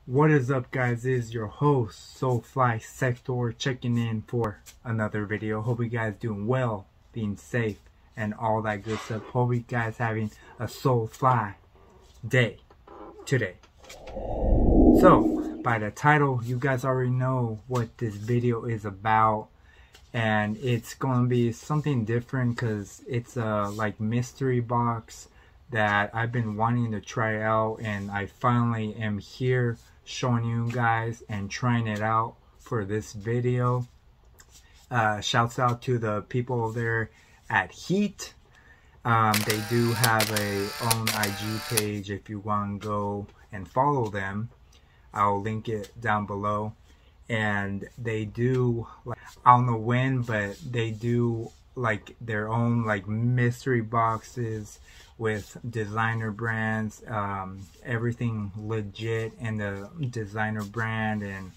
What is up, guys? It is your host Solefly Sector checking in for another video. Hope you guys doing well, being safe, and all that good stuff. Hope you guys having a Solefly day today. So by the title, you guys already know what this video is about, and it's gonna be something different because it's a like mystery box that I've been wanting to try out, and I finally am here showing you guys and trying it out for this video. Shouts out to the people there at Heat. They do have a own IG page if you want to go and follow them. I'll link it down below. And they do, like, I don't know when, but they do like their own like mystery boxes with designer brands, everything legit in the designer brand, and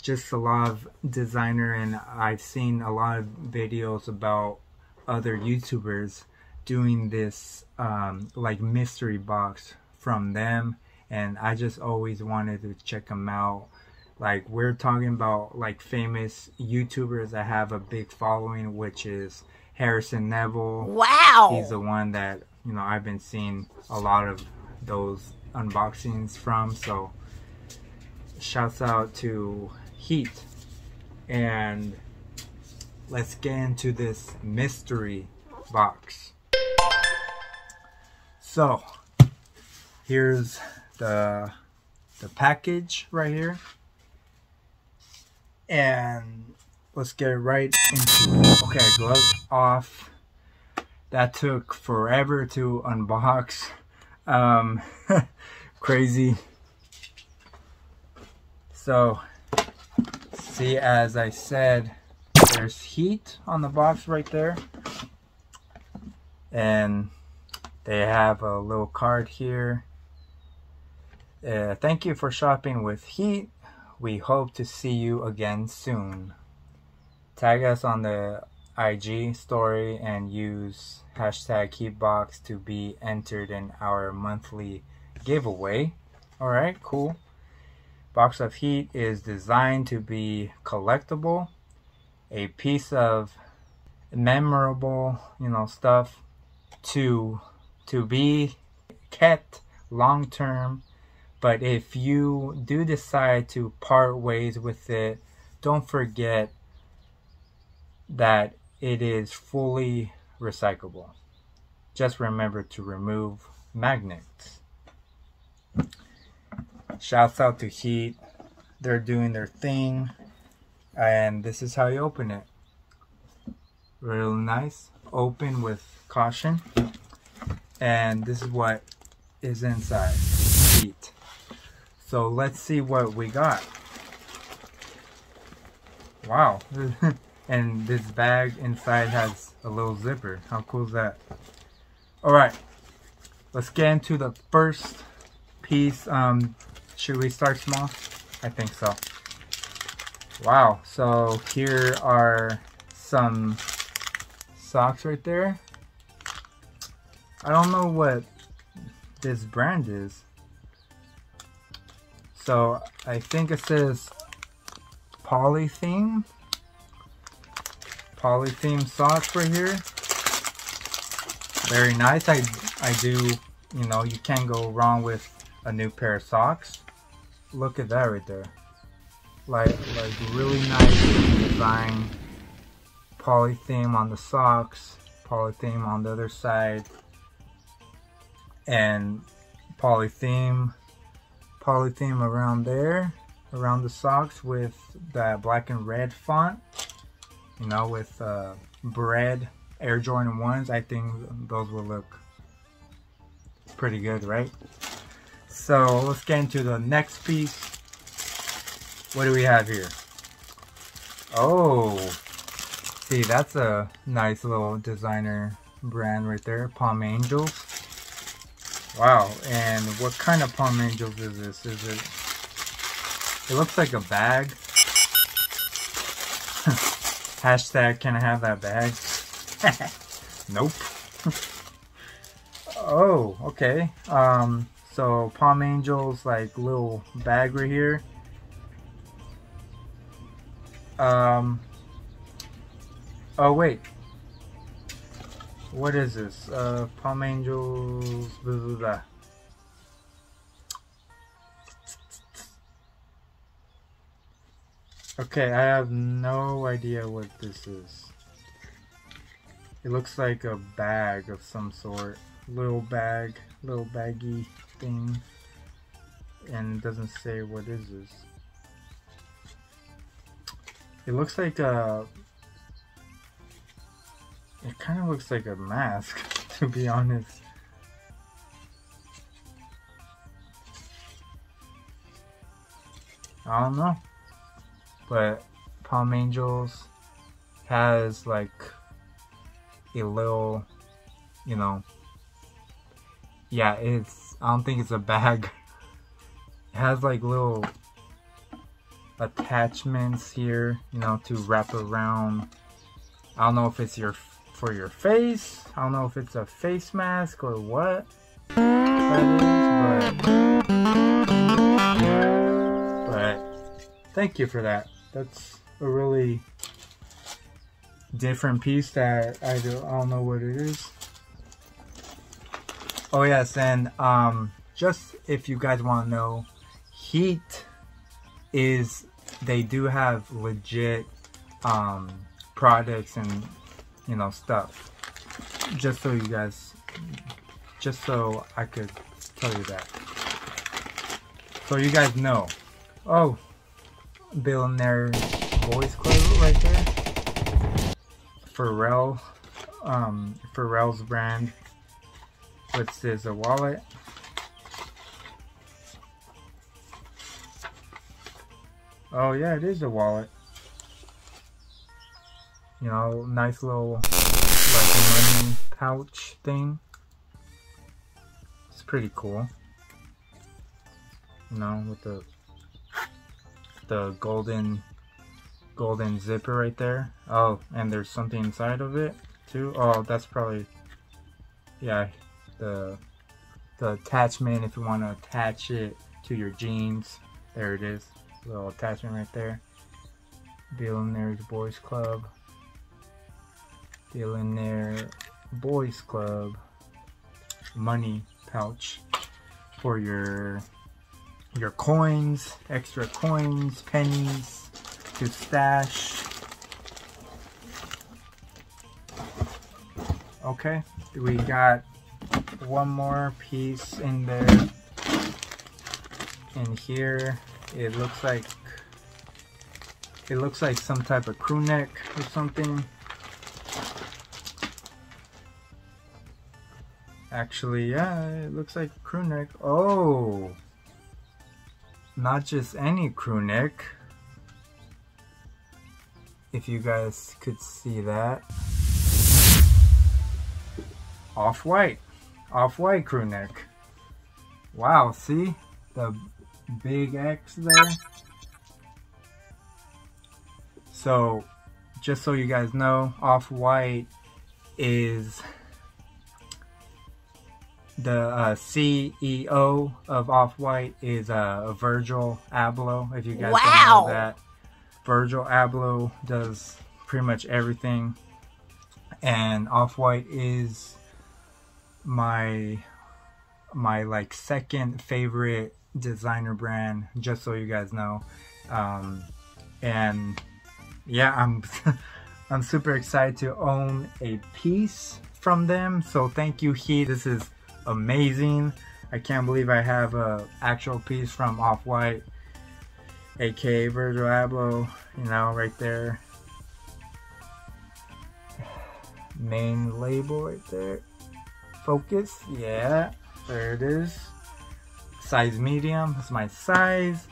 just a lot of designer. And I've seen a lot of videos about other YouTubers doing this like mystery box from them, and I just always wanted to check them out. Like, we're talking about like famous YouTubers that have a big following, which is Harrison Neville. Wow! He's the one that, you know, I've been seeing a lot of those unboxings from. So shouts out to Heat. And let's get into this mystery box. So here's the package right here. And let's get right into it. Okay, gloves off. That took forever to unbox. Crazy. So, see, as I said, there's Heat on the box right there. And they have a little card here. Thank you for shopping with Heat. We hope to see you again soon. Tag us on the IG story and use hashtag HeatBox to be entered in our monthly giveaway. Alright, cool. Box of Heat is designed to be collectible, a piece of memorable, you know, stuff to be kept long term. But if you do decide to part ways with it, don't forget that it is fully recyclable. Just remember to remove magnets. Shouts out to Heat. They're doing their thing. And this is how you open it. Real nice. Open with caution. And this is what is inside. Heat. So let's see what we got. Wow. And this bag inside has a little zipper. How cool is that? Alright. Let's get into the first piece. Should we start small? I think so. Wow. So here are some socks right there. I don't know what this brand is. So I think it says Polytheme socks right here. Very nice. I do, you know, you can't go wrong with a new pair of socks. Look at that right there. Like really nice design. Polytheme on the socks, Polytheme on the other side, and polytheme around there, around the socks with that black and red font, you know, with bread Air Jordan 1s. I think those will look pretty good, right? So let's get into the next piece. What do we have here? Oh, see, that's a nice little designer brand right there, Palm Angels. Wow, and what kind of Palm Angels is this? It looks like a bag. Hashtag, can I have that bag? Nope. Oh, okay. So Palm Angel's like little bag right here. Oh wait, what is this? Palm Angels, blah, blah, blah. Okay, I have no idea what this is. It looks like a bag of some sort. Little bag, little baggy thing. And it doesn't say what is this. It looks like a... It kind of looks like a mask, to be honest. I don't know. But Palm Angels has like a little, you know, yeah, it's, I don't think it's a bag. It has like little attachments here, you know, to wrap around. I don't know if it's for your face. I don't know if it's a face mask or what that is, but thank you for that. That's a really different piece that I don't know what it is. Oh yes, and just if you guys want to know, Heat is, they do have legit products and, you know, stuff. Just so you guys, just so I could tell you that. So you guys know. Oh, Billionaire Boys Club right there. Pharrell's brand. What's this, a wallet? Oh yeah, it is a wallet. You know, nice little like money pouch thing. It's pretty cool. You know, with the golden zipper right there. Oh, and there's something inside of it too. Oh, that's probably, yeah, the attachment if you want to attach it to your jeans. There it is, little attachment right there. Billionaire's Boys Club. Billionaire Boys Club money pouch for your coins, extra coins, pennies to stash. Okay, we got one more piece in there. In here, it looks like some type of crew neck or something. Actually, yeah, it looks like crew neck. Oh, not just any crew neck. If you guys could see that. Off-white crew neck. Wow, see the big X there? So, just so you guys know, Off-White is the CEO of Off-White is Virgil Abloh. If you guys don't know that, Virgil Abloh does pretty much everything, and Off-White is my like second favorite designer brand, just so you guys know. And yeah, I'm super excited to own a piece from them. So thank you, Heat. This is amazing. I can't believe I have a actual piece from Off-White, aka Virgil Abloh, you know, right there. Main label right there. Focus, yeah, there it is. Size medium, that's my size.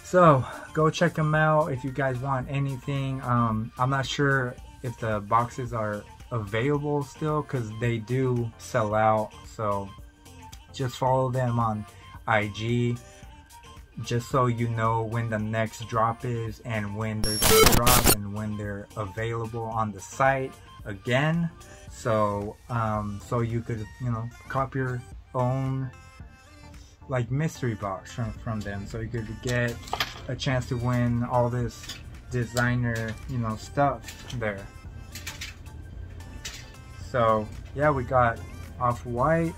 So go check them out if you guys want anything. I'm not sure if the boxes are available still, because they do sell out. So just follow them on IG, just so you know when the next drop is and when they're gonna drop and when they're available on the site again. So so you could, you know, cop your own like mystery box from them, so you could get a chance to win all this designer, you know, stuff there. So yeah, we got Off-White,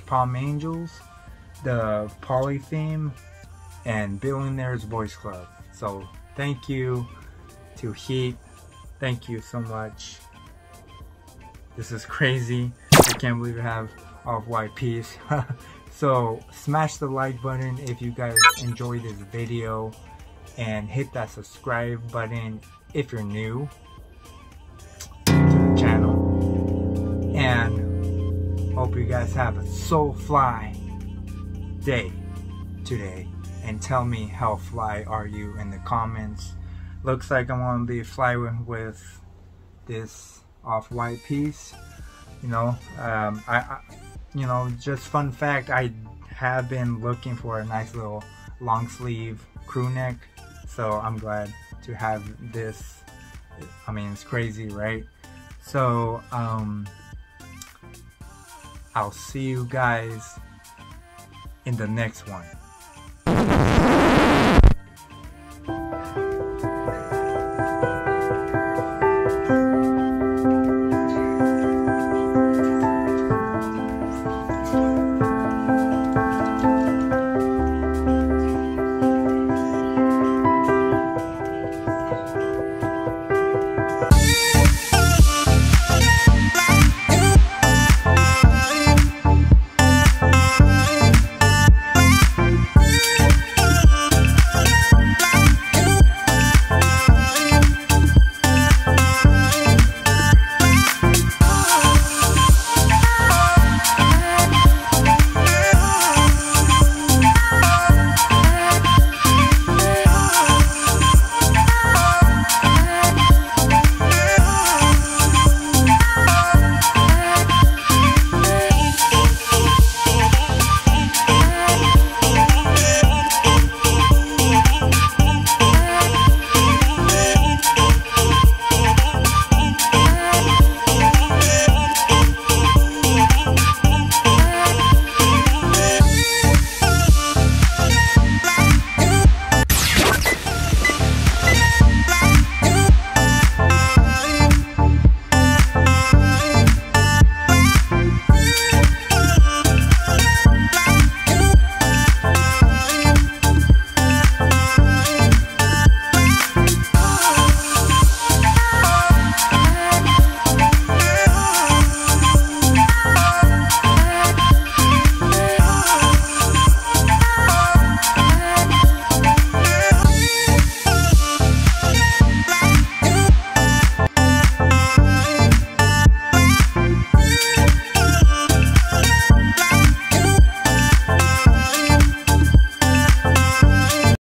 Palm Angels, the Poly theme, and Billionaire's Boys Club. So thank you to Heat, thank you so much. This is crazy. I can't believe I have Off-White piece. So smash the like button if you guys enjoyed this video, and hit that subscribe button if you're new to the channel. And hope you guys have a Solefly day today, and tell me how fly are you in the comments. Looks like I'm gonna be flying with this Off-White piece. You know, you know, just fun fact, I have been looking for a nice little long sleeve crew neck, so I'm glad to have this. I mean, it's crazy, right? So I'll see you guys in the next one.